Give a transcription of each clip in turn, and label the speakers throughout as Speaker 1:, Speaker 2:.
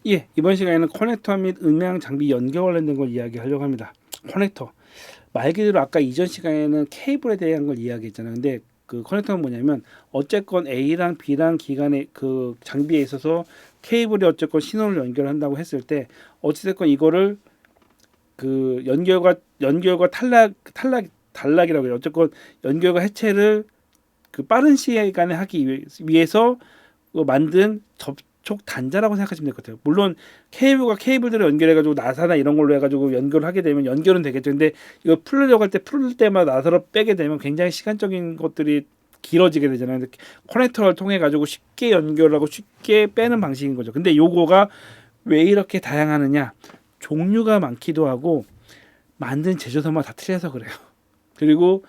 Speaker 1: 예, 이번 시간에는 커넥터 및 음향 장비 연결 관련된 걸 이야기하려고 합니다. 커넥터. 말 그대로 아까 이전 시간에는 케이블에 대한 걸 이야기했잖아요. 근데 그 커넥터는 뭐냐면 어쨌건 A랑 B랑 기관의 그 장비에 있어서 케이블이 어쨌건 신호를 연결한다고 했을 때 어찌됐건 이거를 그 연결과 탈락이라고 해요. 어쨌건 연결과 해체를 그 빠른 시간에 하기 위해서 만든 접촉 단자라고 생각하시면 될 것 같아요. 물론 케이블들을 연결해가지고 나사나 이런 걸로 해가지고 연결을 하게 되면 연결은 되겠죠. 근데 이거 풀려고 할 때 풀 때마다 나사로 빼게 되면 굉장히 시간적인 것들이 길어지게 되잖아요. 근데 커넥터를 통해 가지고 쉽게 연결하고 쉽게 빼는 방식인 거죠. 근데 요거가 왜 이렇게 다양하느냐? 종류가 많기도 하고 만든 제조사마다 다 틀려서 그래요. 그리고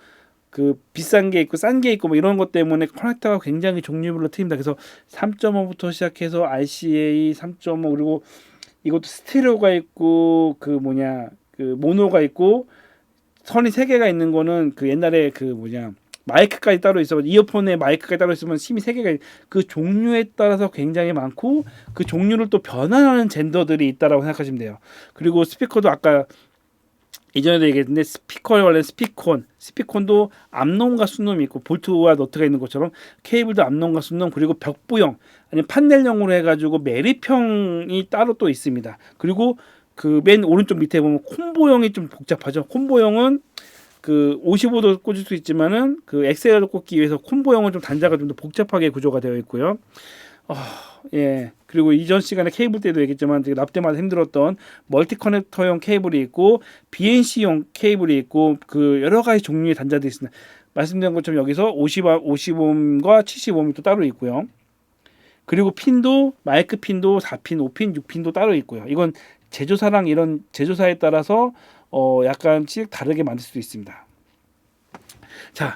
Speaker 1: 그 비싼 게 있고 싼 게 있고 뭐 이런 것 때문에 커넥터가 굉장히 종류별로 틀립니다. 그래서 3.5부터 시작해서 RCA 3.5 그리고 이것도 스테레오가 있고 그 뭐냐 그 모노가 있고 선이 세 개가 있는 거는 그 옛날에 그 뭐냐 마이크까지 따로 있어 이어폰에 마이크까지 따로 있으면 심이 세 개가 그 종류에 따라서 굉장히 많고 그 종류를 또 변환하는 젠더들이 있다라고 생각하시면 돼요. 그리고 스피커도 아까 이전에도 얘기했는데 스피커에 관련 스피콘도 암놈과 순놈이 있고 볼트와 너트가 있는 것처럼 케이블도 암놈과 순놈 그리고 벽부형 아니면 판넬형으로 해가지고 매립형이 따로 또 있습니다. 그리고 그 맨 오른쪽 밑에 보면 콤보형이 좀 복잡하죠. 콤보형은 그 55도 꽂을 수 있지만은 그 엑셀을 꽂기 위해서 콤보형은 좀 단자가 좀 더 복잡하게 구조가 되어 있고요. 예. 그리고 이전 시간에 케이블 때도 얘기했지만 납 때마다 힘들었던 멀티 커넥터용 케이블이 있고 BNC용 케이블이 있고 그 여러 가지 종류의 단자들이 있습니다. 말씀드린 것처럼 여기서 50옴과 70옴이 또 따로 있고요. 그리고 핀도 마이크 핀도 4핀, 5핀, 6핀도 따로 있고요. 이건 제조사랑 이런 제조사에 따라서 약간씩 다르게 만들 수도 있습니다. 자,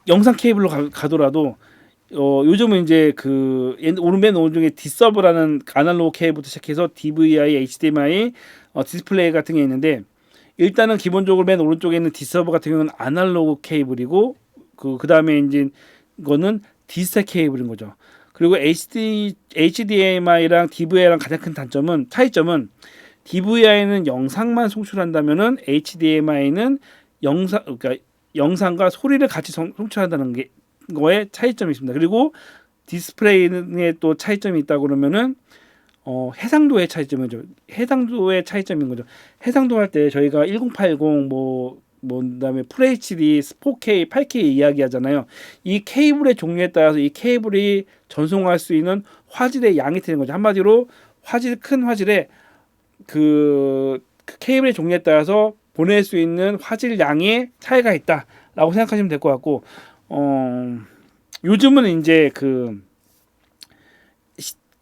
Speaker 1: 영상 케이블로 가더라도 요즘은 이제 그 오른맨 오른쪽에 디서브라는 아날로그 케이블부터 시작해서 DVI, HDMI, 디스플레이 같은 게 있는데 일단은 기본적으로 맨 오른쪽에 있는 디서브 같은 경우는 아날로그 케이블이고 그 다음에 이제 이거는 디지털 케이블인 거죠. 그리고 HDMI랑 DVI랑 가장 큰 차이점은 DVI는 영상만 송출한다면은 HDMI는 그러니까 영상과 소리를 같이 송출한다는 게 거에 차이점이 있습니다. 그리고 디스플레이에 또 차이점이 있다고 그러면은 해상도의 차이점이죠. 해상도의 차이점인 거죠. 해상도 할 때 저희가 1080 그다음에 FHD, 4K, 8K 이야기하잖아요. 이 케이블의 종류에 따라서 이 케이블이 전송할 수 있는 화질의 양이 틀린 거죠. 한마디로 큰 화질에 그 케이블의 종류에 따라서 보낼 수 있는 화질 양의 차이가 있다라고 생각하시면 될 것 같고 요즘은 이제 그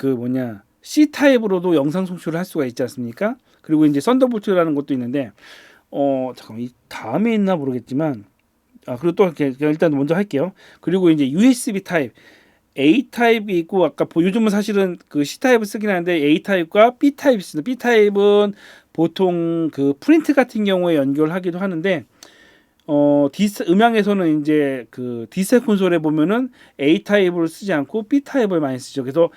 Speaker 1: 뭐냐 C 타입으로도 영상 송출을 할 수가 있지 않습니까? 그리고 이제 썬더볼트라는 것도 있는데 잠깐 이 다음에 있나 모르겠지만 그리고 또 일단 먼저 할게요. 그리고 이제 USB 타입 A 타입이 있고 아까 요즘은 사실은 그 C 타입을 쓰긴 하는데 A 타입과 B 타입이 있습니다. B 타입은 보통 그 프린트 같은 경우에 연결하기도 하는데 음향에서는 이제 그 디지털 콘솔에 보면은 A 타입을 쓰지 않고 B 타입을 많이 쓰죠. 그래서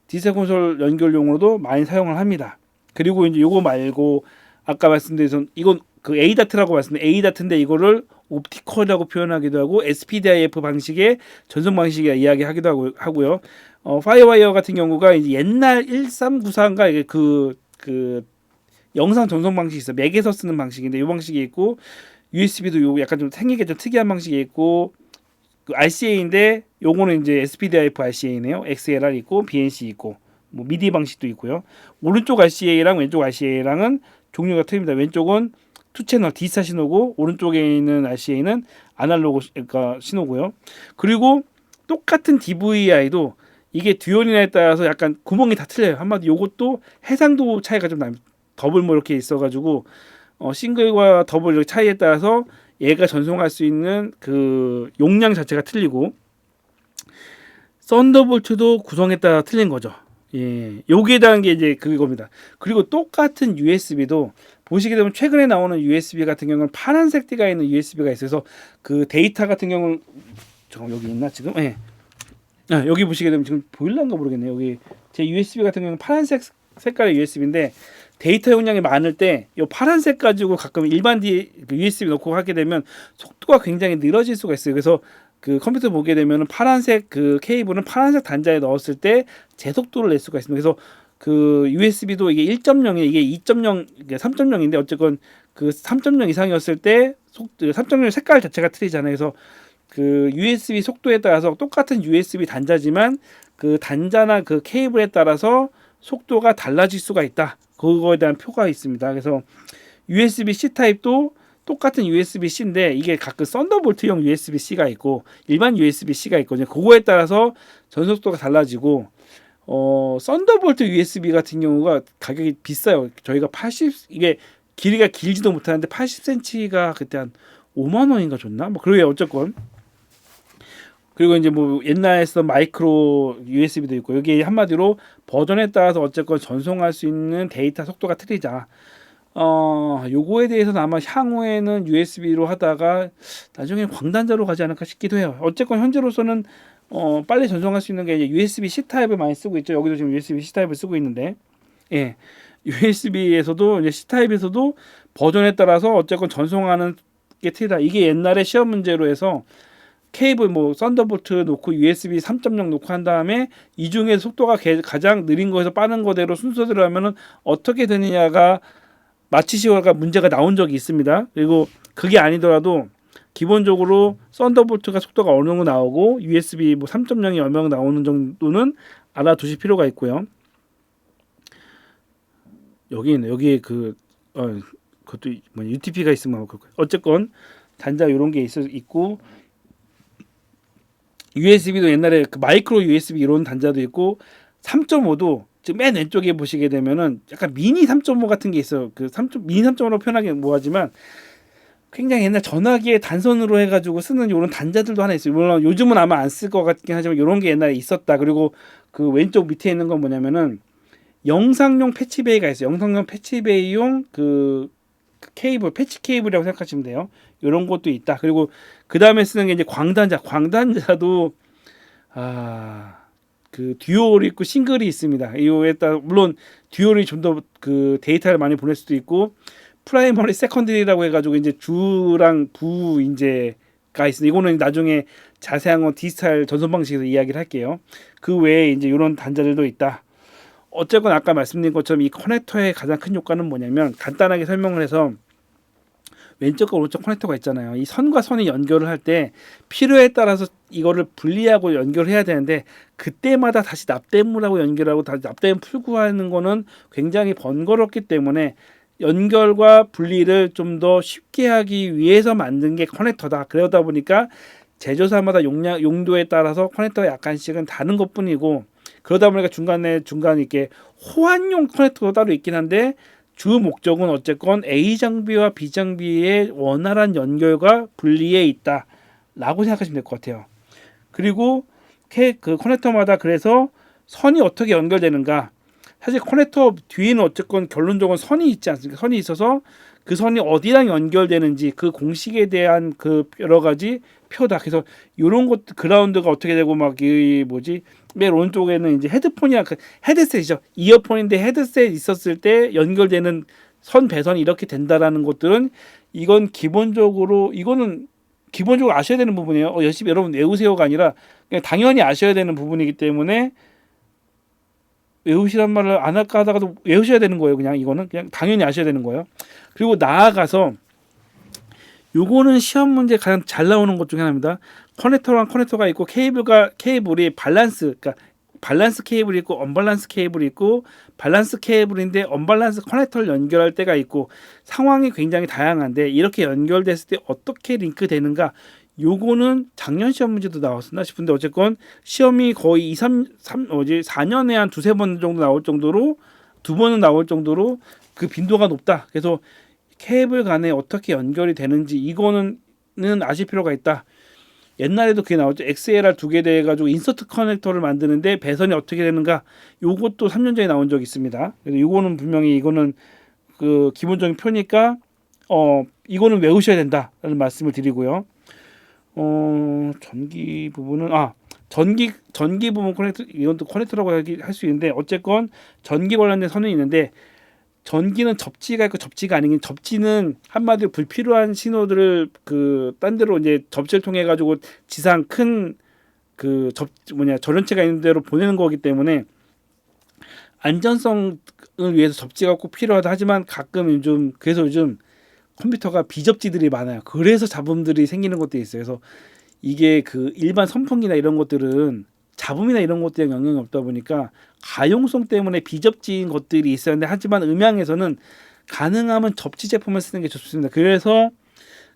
Speaker 1: 디지털 콘솔 연결용으로도 많이 사용을 합니다. 그리고 이제 요거 말고 아까 말씀드린 이건 그 A 다트라고 말씀드린 A 다트인데 이거를 옵티컬이라고 표현하기도 하고 SPDIF 방식의 전송 방식에 이야기하기도 하고요. 파이어와이어 같은 경우가 이제 옛날 1394인가 이게 그 영상 전송 방식이 있어. 맥에서 쓰는 방식인데 이 방식이 있고 USB도 요 약간 좀 생기게 좀 특이한 방식이 있고 그 RCA인데 요거는 이제 SPDIF RCA네요. XLR 있고 BNC 있고 뭐 미디 방식도 있고요. 오른쪽 RCA랑 왼쪽 RCA랑은 종류가 틀립니다. 왼쪽은 투 채널 D사 신호고 오른쪽에 있는 RCA는 아날로그 그러니까 신호고요. 그리고 똑같은 DVI도 이게 듀얼이냐에 따라서 약간 구멍이 다 틀려요. 한마디 요것도 해상도 차이가 좀 납니다. 더블 뭐 이렇게 있어가지고 싱글과 더블 차이에 따라서 얘가 전송할 수 있는 그 용량 자체가 틀리고 썬더볼트도 구성에 따라 틀린 거죠. 예, 여기에 대한 게 이제 그겁니다. 그리고 똑같은 USB도 보시게 되면 최근에 나오는 USB 같은 경우는 파란색 띠가 있는 USB가 있어서 그 데이터 같은 경우는 잠깐 여기 있나 지금? 예. 여기 보시게 되면 지금 보일란가 모르겠네요. 여기 제 USB 같은 경우는 파란색 색깔의 USB인데 데이터 용량이 많을 때 이 파란색 가지고 가끔 일반 USB 넣고 하게 되면 속도가 굉장히 늘어질 수가 있어요. 그래서 그 컴퓨터 보게 되면은 파란색 그 케이블은 파란색 단자에 넣었을 때 제속도를 낼 수가 있습니다. 그래서 그 USB도 이게 1.0에 이게 2.0, 이게 3.0인데 어쨌건 그 3.0 이상이었을 때 3.0 색깔 자체가 틀리잖아요. 그래서 그 USB 속도에 따라서 똑같은 USB 단자지만 그 단자나 그 케이블에 따라서 속도가 달라질 수가 있다. 그거에 대한 표가 있습니다. 그래서 USB-C 타입도 똑같은 USB-C인데 이게 가끔 썬더볼트용 USB-C가 있고 일반 USB-C가 있거든요. 그거에 따라서 전속도가 달라지고 썬더볼트 USB 같은 경우가 가격이 비싸요. 저희가 80 이게 길이가 길지도 못하는데 80cm가 그때 한 5만 원인가 줬나? 뭐 그러게 어쨌건 그리고 이제 뭐 옛날에 쓰던 마이크로 USB도 있고 여기 한마디로 버전에 따라서 어쨌건 전송할 수 있는 데이터 속도가 틀리자. 요거에 대해서는 아마 향후에는 USB로 하다가 나중에 광단자로 가지 않을까 싶기도 해요. 어쨌건 현재로서는 빨리 전송할 수 있는 게 이제 USB-C 타입을 많이 쓰고 있죠. 여기도 지금 USB-C 타입을 쓰고 있는데, 예, USB에서도 이제 C 타입에서도 버전에 따라서 어쨌건 전송하는 게 틀리다. 이게 옛날에 시험 문제로 해서 케이블 뭐 썬더볼트 놓고 USB 3.0 놓고 한 다음에 이 중에 속도가 가장 느린 거에서 빠른 거대로 순서대로 하면은 어떻게 되느냐가 마치시오가 문제가 나온 적이 있습니다. 그리고 그게 아니더라도 기본적으로 썬더볼트가 속도가 어느 정도 나오고 USB 뭐 3.0이 어느 정도 나오는 정도는 알아두실 필요가 있고요. 여기에 그것도 뭐 UTP가 있으면 어쨌건 단자 이런 게 있고 USB도 옛날에 그 마이크로 USB 이런 단자도 있고 3.5도 지금 맨 왼쪽에 보시게 되면은 약간 미니 3.5 같은 게 있어요. 그 미니 3.5로 표현하기 뭐하지만 굉장히 옛날 전화기에 단선으로 해가지고 쓰는 이런 단자들도 하나 있어요. 물론 요즘은 아마 안 쓸 것 같긴 하지만 이런 게 옛날에 있었다. 그리고 그 왼쪽 밑에 있는 건 뭐냐면은 영상용 패치베이가 있어요. 영상용 패치베이용 그 케이블, 패치 케이블이라고 생각하시면 돼요. 이런 것도 있다. 그리고 그 다음에 쓰는 게 이제 광단자도 그 듀얼이 있고 싱글이 있습니다. 이거에 따라 물론 듀얼이 좀 더 그 데이터를 많이 보낼 수도 있고 프라이머리, 세컨더리라고 해가지고 이제 주랑 부 이제가 있습니다. 이거는 나중에 자세한 건 디지털 전송 방식에서 이야기를 할게요. 그 외에 이제 이런 단자들도 있다. 어쨌건 아까 말씀드린 것처럼 이 커넥터의 가장 큰 효과는 뭐냐면 간단하게 설명을 해서 왼쪽과 오른쪽 커넥터가 있잖아요. 이 선과 선이 연결을 할 때 필요에 따라서 이거를 분리하고 연결해야 되는데 그때마다 다시 납땜물하고 연결하고 다시 납땜 풀고 하는 거는 굉장히 번거롭기 때문에 연결과 분리를 좀 더 쉽게 하기 위해서 만든 게 커넥터다. 그러다 보니까 제조사마다 용도에 따라서 커넥터가 약간씩은 다른 것뿐이고 그러다 보니까 중간에 이렇게 호환용 커넥터도 따로 있긴 한데 주 목적은 어쨌건 A 장비와 B 장비의 원활한 연결과 분리에 있다라고 생각하시면 될 것 같아요. 그리고 그 커넥터마다 그래서 선이 어떻게 연결되는가? 사실 커넥터 뒤에는 어쨌건 결론적으로 선이 있지 않습니까? 선이 있어서 그 선이 어디랑 연결되는지 그 공식에 대한 그 여러 가지 표다. 그래서 이런 것 그라운드가 어떻게 되고 막 이 맨 오른쪽에는 이제 헤드폰이야 그 헤드셋이죠. 이어폰인데 헤드셋 있었을 때 연결되는 선 배선이 이렇게 된다라는 것들은 이거는 기본적으로 아셔야 되는 부분이에요. 열심히 여러분 외우세요가 아니라 그냥 당연히 아셔야 되는 부분이기 때문에 외우시란 말을 안 할까 하다가도 외우셔야 되는 거예요. 이거는 그냥 당연히 아셔야 되는 거예요. 그리고 나아가서 요거는 시험 문제 가장 잘 나오는 것 중에 하나입니다. 커넥터랑 커넥터가 있고 케이블이 그러니까 밸런스 케이블이 있고 언밸런스 케이블이 있고 밸런스 케이블인데 언밸런스 커넥터를 연결할 때가 있고 상황이 굉장히 다양한데 이렇게 연결됐을 때 어떻게 링크 되는가 요거는 작년 시험 문제도 나왔었나 싶은데 어쨌건 시험이 거의 4년에 한 두세 번 정도 나올 정도로 두 번은 나올 정도로 그 빈도가 높다. 그래서 케이블 간에 어떻게 연결이 되는지 이거는 아실 필요가 있다. 옛날에도 그게 나왔죠. XLR 두 개 돼가지고 인서트 커넥터를 만드는데 배선이 어떻게 되는가 요것도 3년 전에 나온 적이 있습니다. 그래서 이거는 분명히 이거는 그 기본적인 표니까 이거는 외우셔야 된다라는 말씀을 드리고요. 전기 부분은 전기 부분 커넥터, 이건 또 커넥터라고 할 수 있는데 어쨌건 전기 관련된 선은 있는데, 전기는 접지가 있고 접지가 아닌 게, 접지는 한마디로 불필요한 신호들을 그 딴 데로 이제 접지를 통해 가지고 지상 큰 그 접 뭐냐 전원체가 있는 데로 보내는 거기 때문에 안전성을 위해서 접지가 꼭 필요하다. 하지만 가끔 요즘, 그래서 요즘 컴퓨터가 비접지들이 많아요. 그래서 잡음들이 생기는 것도 있어요. 그래서 이게 그 일반 선풍기나 이런 것들은 잡음이나 이런 것들에 영향이 없다 보니까 가용성 때문에 비접지인 것들이 있어야 하는데, 하지만 음향에서는 가능하면 접지 제품을 쓰는 게 좋습니다. 그래서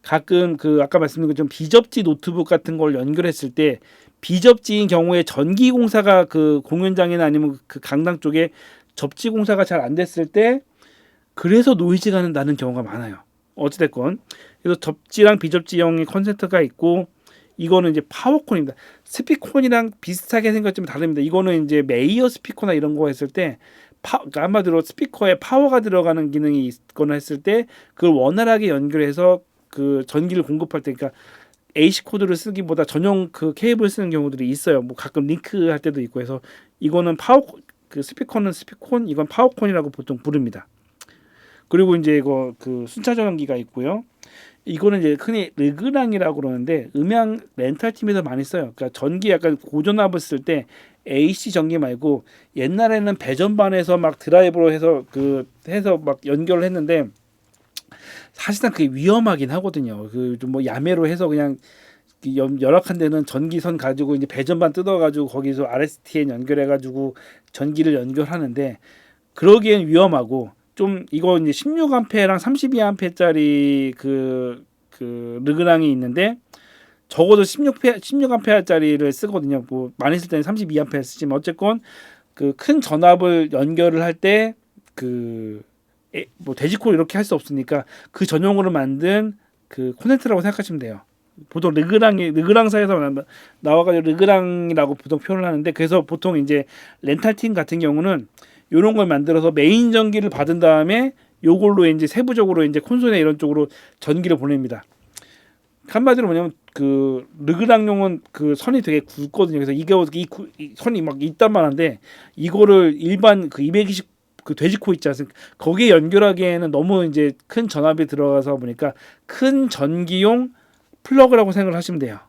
Speaker 1: 가끔 그 아까 말씀드린 것처럼 비접지 노트북 같은 걸 연결했을 때, 비접지인 경우에 전기 공사가 그 공연장이나 아니면 그 강당 쪽에 접지 공사가 잘 안 됐을 때, 그래서 노이즈가 나는 경우가 많아요. 어찌됐건 그래서 접지랑 비접지형의 컨센트가 있고, 이거는 이제 파워콘입니다. 스피콘이랑 비슷하게 생겼지만 다릅니다. 이거는 이제 메이어 스피커나 이런 거 했을 때 그러니까 한마디로 스피커에 파워가 들어가는 기능이 있거나 했을 때 그걸 원활하게 연결해서 그 전기를 공급할 때, 그러니까 AC 코드를 쓰기보다 전용 그 케이블 쓰는 경우들이 있어요. 뭐 가끔 링크 할 때도 있고 해서, 이거는 그 스피커는 스피콘, 이건 파워콘이라고 보통 부릅니다. 그리고 이제 이거 그 순차 전원기가 있고요. 이거는 이제 흔히 르그랑이라고 그러는데 음향 렌탈 팀에서 많이 써요. 그러니까 전기 약간 고전압을 쓸 때 AC 전기 말고, 옛날에는 배전반에서 막 드라이브로 해서 막 연결을 했는데, 사실상 그게 위험하긴 하거든요. 그 좀 뭐 야매로 해서 그냥 열악한 데는 전기선 가지고 이제 배전반 뜯어가지고 거기서 RSTN 연결해가지고 전기를 연결하는데, 그러기엔 위험하고, 좀 이거 이제 16A랑 32A짜리 그 르그랑이 있는데, 적어도 16A짜리를 쓰거든요. 뭐 많이 쓸 때는 32A 쓰지만 어쨌건 그 큰 전압을 연결을 할 때 뭐 돼지코를 이렇게 할 수 없으니까 그 전용으로 만든 그 코넥터라고 생각하시면 돼요. 보통 르그랑사에서 나와가지고 르그랑이라고 보통 표현을 하는데, 그래서 보통 이제 렌탈팀 같은 경우는 이런 걸 만들어서 메인 전기를 받은 다음에 요걸로 이제 세부적으로 이제 콘솔이나 이런 쪽으로 전기를 보냅니다. 한마디로 뭐냐면 그 르그랑용은 그 선이 되게 굵거든요. 그래서 이 선이 막 이딴만한데, 이거를 일반 그 220 그 돼지코 있지 않습니까? 거기에 연결하기에는 너무 이제 큰 전압이 들어가서 보니까 큰 전기용 플러그라고 생각을 하시면 돼요.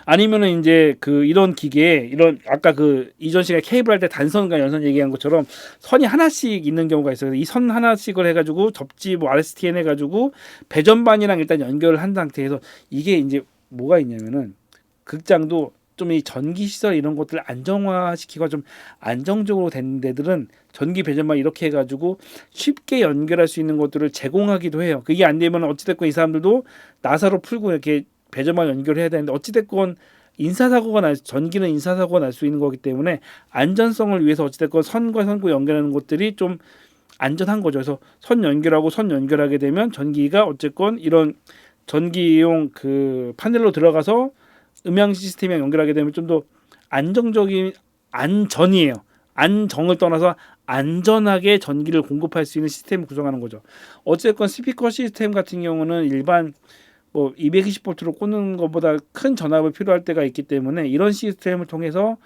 Speaker 1: 아니면은 이제 그 이런 기계에 이런 아까 그 이전 시간에 케이블 할 때 단선과 연선 얘기한 것처럼 선이 하나씩 있는 경우가 있어요. 이 선 하나씩을 해가지고 접지 뭐 RSTN 해가지고 배전반이랑 일단 연결을 한 상태에서, 이게 이제 뭐가 있냐면은 극장도 좀 이 전기 시설 이런 것들을 안정화시키고 좀 안정적으로 된 데들은 전기 배전반 이렇게 해가지고 쉽게 연결할 수 있는 것들을 제공하기도 해요. 그게 안 되면 어찌됐건 이 사람들도 나사로 풀고 이렇게 배전반 연결해야 되는데, 어찌됐건 전기는 인사사고가 날 수 있는 거기 때문에 안전성을 위해서 어찌됐건 선과 선구 연결하는 것들이 좀 안전한 거죠. 그래서 선 연결하게 되면 전기가 어쨌건 이런 전기용 그 파넬로 들어가서 음향 시스템에 연결하게 되면 좀 더 안정적인 안전이에요. 안정을 떠나서 안전하게 전기를 공급할 수 있는 시스템을 구성하는 거죠. 어쨌건 스피커 시스템 같은 경우는 일반 뭐 220V로 꽂는 것보다 큰 전압이 필요할 때가 있기 때문에, 이런 시스템을 통해서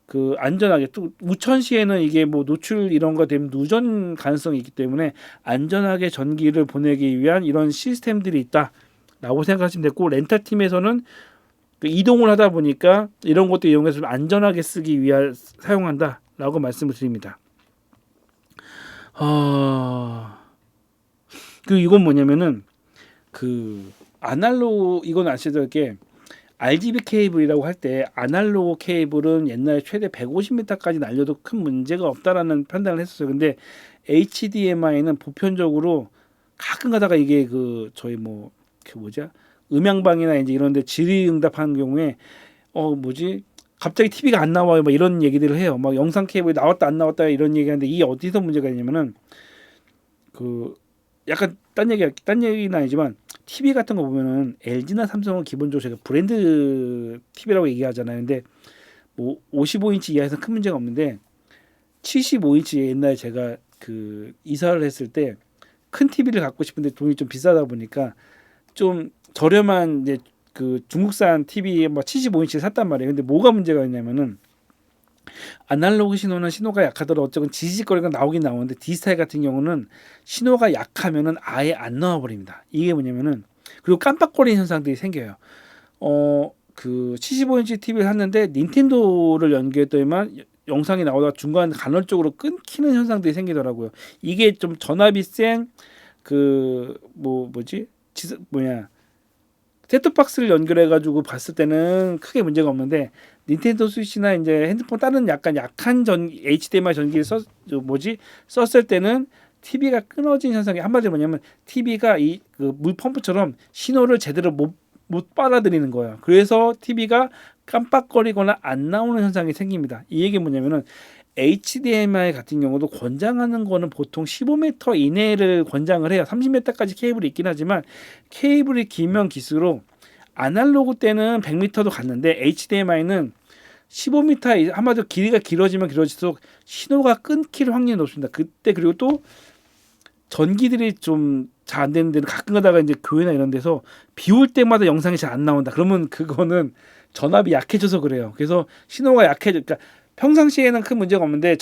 Speaker 1: 그 안전하게, 또 우천시에는 이게 뭐 노출 이런 거 되면 누전 가능성이 있기 때문에 안전하게 전기를 보내기 위한 이런 시스템들이 있다라고 생각하시면 되고, 렌탈 팀에서는 그 이동을 하다 보니까 이런 것도 이용해서 좀 안전하게 쓰기 위해 사용한다라고 말씀을 드립니다. 그 이건 뭐냐면은 그 아날로그, 이건 아시죠? 게 RGB 케이블이라고 할 때 아날로그 케이블은 옛날에 최대 150m까지 날려도 큰 문제가 없다라는 판단을 했었어요. 근데 HDMI는 보편적으로 가끔 가다가 이게 그 저희 뭐 그 뭐죠? 음향방이나 이제 이런데 질의응답하는 경우에 갑자기 TV가 안 나와요, 막 이런 얘기들을 해요. 막 영상 케이블이 나왔다 안 나왔다 이런 얘기하는데, 이게 어디서 문제가 있냐면은 그 약간 딴 얘기는 아니지만, TV 같은 거 보면은 LG나 삼성은 기본적으로 제가 브랜드 TV라고 얘기하잖아요. 근데 뭐 55인치 이하에서 큰 문제가 없는데, 75인치 옛날에 제가 그 이사를 했을 때 큰 TV를 갖고 싶은데 돈이 좀 비싸다 보니까 좀 저렴한 이제 그 중국산 TV 뭐 75인치 샀단 말이에요. 근데 뭐가 문제가 있냐면은 아날로그 신호는 신호가 약하더라도 어쨌든 지지직거리가 나오긴 나오는데 D스타일 같은 경우는 신호가 약하면은 아예 안 나와버립니다. 이게 뭐냐면은 그리고 깜빡거리는 현상들이 생겨요. 그 75인치 TV를 샀는데 닌텐도를 연결했더니만 영상이 나오다가 중간 간헐적으로 끊기는 현상들이 생기더라고요. 이게 좀 전압이 센 그 뭐지 뭐냐 셋톱박스를 연결해가지고 봤을 때는 크게 문제가 없는데 닌텐도 스위치나 이제 핸드폰 다른 약간 약한 전 HDMI 전기를 썼을 때는 TV가 끊어진 현상이 한마디로 뭐냐면 TV가 이 그 물 펌프처럼 신호를 제대로 못 빨아들이는 거예요. 그래서 TV가 깜빡거리거나 안 나오는 현상이 생깁니다. 이 얘기 뭐냐면은 HDMI 같은 경우도 권장하는 거는 보통 15m 이내를 권장을 해요. 30m까지 케이블이 있긴 하지만 케이블이 길면 길수록 아날로그 때는 100m도 갔는데 HDMI는 15m 한마디로 길이가 길어지면 길어질수록 신호가 끊길 확률이 높습니다. 그때 그리고 또 전기들이 좀 잘 안 되는 데는 가끔 가다가 이제 교회나 이런 데서 비 올 때마다 영상이 잘 안 나온다. 그러면 그거는 전압이 약해져서 그래요. 그래서 신호가 그러니까 평상시에는 큰 문제가 없는데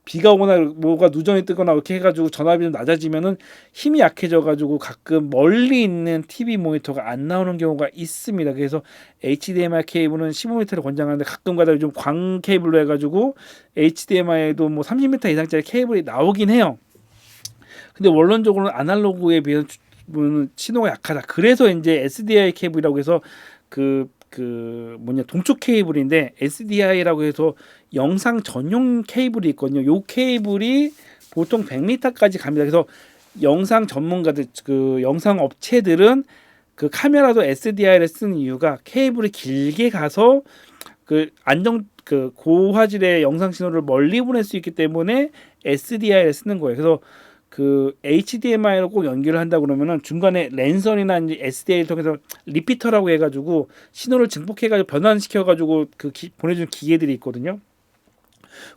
Speaker 1: 비가 오거나 뭐가 누전이 뜨거나 이렇게 해가지고 전압이 좀 낮아지면은 힘이 약해져가지고 가끔 멀리 있는 TV 모니터가 안 나오는 경우가 있습니다. 그래서 HDMI 케이블은 15m를 권장하는데 가끔 가다 좀 광 케이블로 해가지고 HDMI에도 뭐 30m 이상짜리 케이블이 나오긴 해요. 근데 원론적으로는 아날로그에 비해서 신호가 약하다. 그래서 이제 SDI 케이블이라고 해서 동쪽 케이블인데 SDI라고 해서 영상 전용 케이블이 있거든요. 요 케이블이 보통 100m까지 갑니다. 그래서 영상 전문가들 그 영상 업체들은 그 카메라도 SDI를 쓰는 이유가 케이블이 길게 가서 그 고화질의 영상 신호를 멀리 보낼 수 있기 때문에 SDI를 쓰는 거예요. 그래서 그 HDMI로 꼭 연결을 한다 그러면은 중간에 랜선이나 이제 SDI를 통해서 리피터라고 해가지고 신호를 증폭해가지고 변환시켜가지고 보내주는 기계들이 있거든요.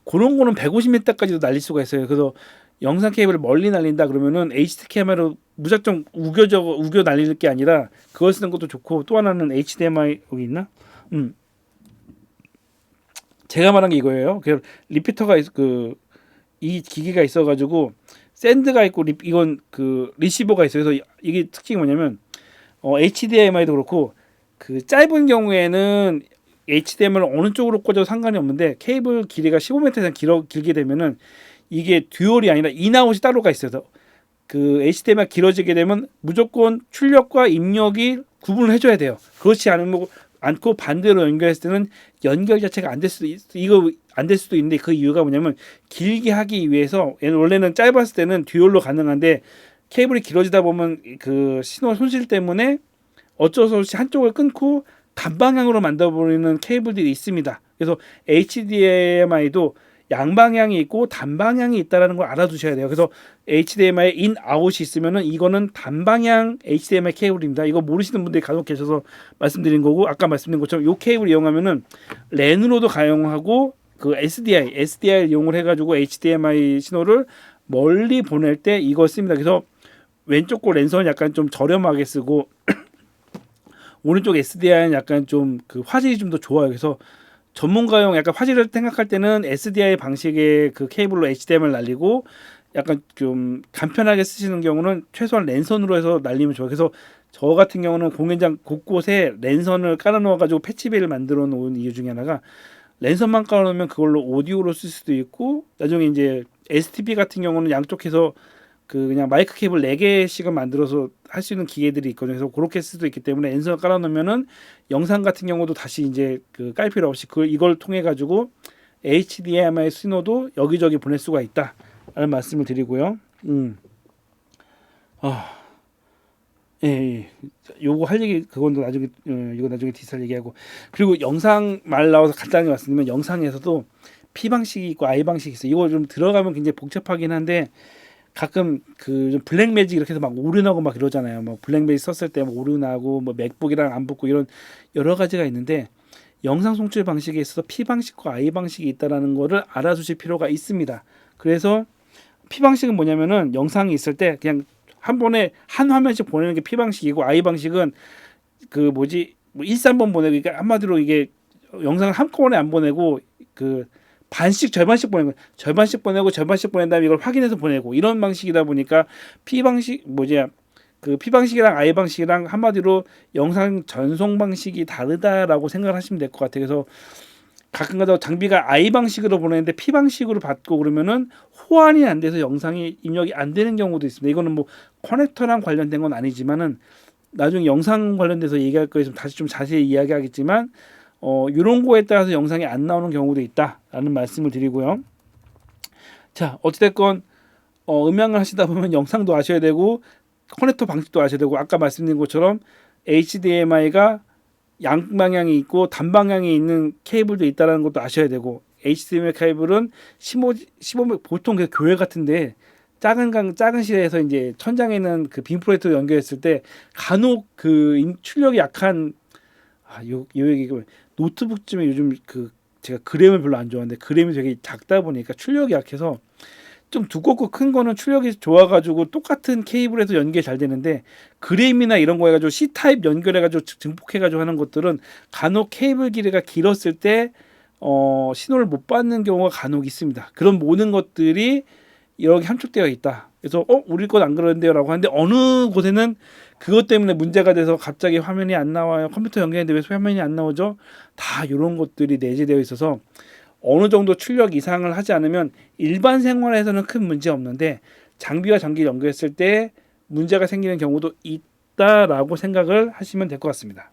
Speaker 1: 그런 거는 150m까지도 날릴 수가 있어요. 그래서 영상 케이블을 멀리 날린다 그러면은 HD 카메라로 무작정 우겨 날릴 게 아니라 그걸 쓰는 것도 좋고 또 하나는 HDMI 여기 있나? 제가 말한 게 이거예요. 그 리피터가 이 기계가 있어가지고 샌드가 있고 이건 그 리시버가 있어요. 그래서 이게 특징이 뭐냐면 HDMI도 그렇고 그 짧은 경우에는 HDMI를 어느 쪽으로 꽂아도 상관이 없는데 케이블 길이가 15m 이상 길게 되면은 이게 듀얼이 아니라 인아웃이 따로가 있어서 그 HDMI 길어지게 되면 무조건 출력과 입력이 구분을 해줘야 돼요. 그렇지 않고 반대로 연결했을 때는 연결 자체가 안 될 수도 안 될 수도 있는데 그 이유가 뭐냐면 길게 하기 위해서 원래는 짧았을 때는 듀얼로 가능한데 케이블이 길어지다 보면 그 신호 손실 때문에 어쩔 수 없이 한쪽을 끊고 단방향으로 만들어버리는 케이블들이 있습니다. 그래서 HDMI도 양방향이 있고 단방향이 있다라는 걸 알아두셔야 돼요. 그래서 HDMI 인 아웃이 있으면은 이거는 단방향 HDMI 케이블입니다. 이거 모르시는 분들이 간혹 계셔서 말씀드린 거고 아까 말씀드린 것처럼 이 케이블 이용하면은 랜으로도 가용하고 그 SDI를 이용을 해가지고 HDMI 신호를 멀리 보낼 때 이거 씁니다. 그래서 왼쪽 거 랜선은 약간 좀 저렴하게 쓰고 오른쪽 SDI는 약간 좀 그 화질이 좀 더 좋아요. 그래서 전문가용 약간 화질을 생각할 때는 SDI 방식의 그 케이블로 HDMI를 날리고 약간 좀 간편하게 쓰시는 경우는 최소한 랜선으로 해서 날리면 좋아요. 그래서 저 같은 경우는 공연장 곳곳에 랜선을 깔아 놓아 가지고 패치베이를 만들어 놓은 이유 중에 하나가 랜선만 깔아 놓으면 그걸로 오디오로 쓸 수도 있고 나중에 이제 STP 같은 경우는 양쪽에서 그냥 마이크 케이블 4개씩은 만들어서 할 수 있는 기계들이 있거든요. 그래서 그렇게 쓸 수도 있기 때문에 랜선을 깔아 놓으면은 영상 같은 경우도 다시 이제 깔 필요 없이 이걸 통해 가지고 HDMI 신호도 여기저기 보낼 수가 있다라는 말씀을 드리고요. 예. 요거 할 얘기 그건 나중에 이거 나중에 디지털 얘기하고 그리고 영상 말 나와서 간단하게 말씀드리면 영상에서도 P 방식이 있고 I 방식이 있어요. 이거 좀 들어가면 굉장히 복잡하긴 한데 가끔 그 블랙 매직 이렇게 해서 막 오류나고 막 이러잖아요. 뭐 블랙 매직 썼을 때 뭐 오류나고 뭐 맥북이랑 안 붙고 이런 여러 가지가 있는데 영상 송출 방식에 있어서 P 방식과 I 방식이 있다라는 거를 알아두실 필요가 있습니다. 그래서 P 방식은 뭐냐면은 영상이 있을 때 그냥 한 번에 한 화면씩 보내는 게 P 방식이고 I 방식은 그 뭐지 뭐 1, 3번 보내고 그러니까 한마디로 이게 영상을 한꺼번에 안 보내고 그 반씩 절반씩 보내고 절반씩 보내고 절반씩 보낸 다음에 이걸 확인해서 보내고 이런 방식이다 보니까 P 방식 뭐지 그 P 방식이랑 I 방식이랑 한마디로 영상 전송 방식이 다르다라고 생각을 하시면 될 것 같아요. 그래서 가끔가다 장비가 I 방식으로 보내는데 P 방식으로 받고 그러면은 호환이 안 돼서 영상이 입력이 안 되는 경우도 있습니다. 이거는 뭐 커넥터랑 관련된 건 아니지만은 나중에 영상 관련돼서 얘기할 거에 좀 다시 좀 자세히 이야기하겠지만 이런 거에 따라서 영상이 안 나오는 경우도 있다라는 말씀을 드리고요. 자, 어찌됐건 음향을 하시다 보면 영상도 아셔야 되고 커넥터 방식도 아셔야 되고 아까 말씀드린 것처럼 HDMI가 양방향이 있고 단방향이 있는 케이블도 있다는 것도 아셔야 되고 HDMI 케이블은 15 보통 그 교회 같은데 작은 실에서 이제 천장에 있는 그 빔 프로젝터 연결했을 때 간혹 그 출력이 약한 요 얘기 노트북쯤에 요즘 그 제가 그램을 별로 안 좋아하는데 그램이 되게 작다 보니까 출력이 약해서 좀 두껍고 큰 거는 출력이 좋아가지고 똑같은 케이블에서 연결이 잘 되는데 그램이나 이런 거 해가지고 C 타입 연결해가지고 증폭해가지고 하는 것들은 간혹 케이블 길이가 길었을 때 신호를 못 받는 경우가 간혹 있습니다. 그런 모든 것들이 여기 함축되어 있다. 그래서 우리 건 안 그러는데요라고 하는데 어느 곳에는 그것 때문에 문제가 돼서 갑자기 화면이 안 나와요. 컴퓨터 연결했는데 왜 화면이 안 나오죠? 다 이런 것들이 내재되어 있어서 어느 정도 출력 이상을 하지 않으면 일반 생활에서는 큰 문제 없는데 장비와 장기를 연결했을 때 문제가 생기는 경우도 있다라고 생각을 하시면 될 것 같습니다.